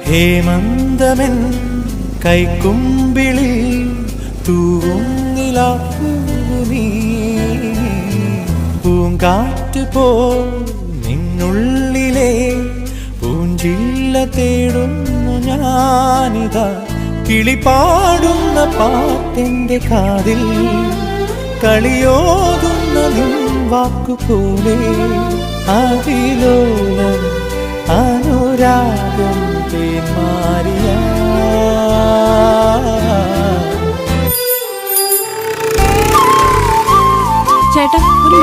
ഹേമന്തമൻ കൈക്കുമ്പിളിൽ തൂവുന്നിലാപ്പൂമീ പൂങ്കാറ്റ് പോ നിന്നുള്ളിലെ പൂഞ്ചില്ല തേടുന്നു ഞാനിതാ കിളിപാടുന്ന പാട്ടെൻ്റെ കാതിൽ കളിയോതുന്ന നിൻ വാക്കുപോലെ അതിലോലം അനുരാഗം തേന്മാരിയ ചേട്ടാ ഒരു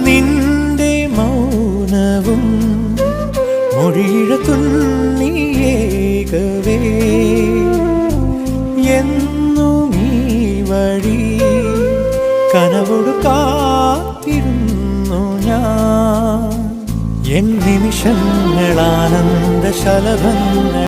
നിന്റെ മൗനവും മൊഴിഴത്തുന്നിയേകവേ എന്നും ഈ വഴി കനവോട് കാത്തിരുന്നു ഞാൻ എൻ നിമിഷങ്ങളാനന്ദ ശലഭങ്ങൾ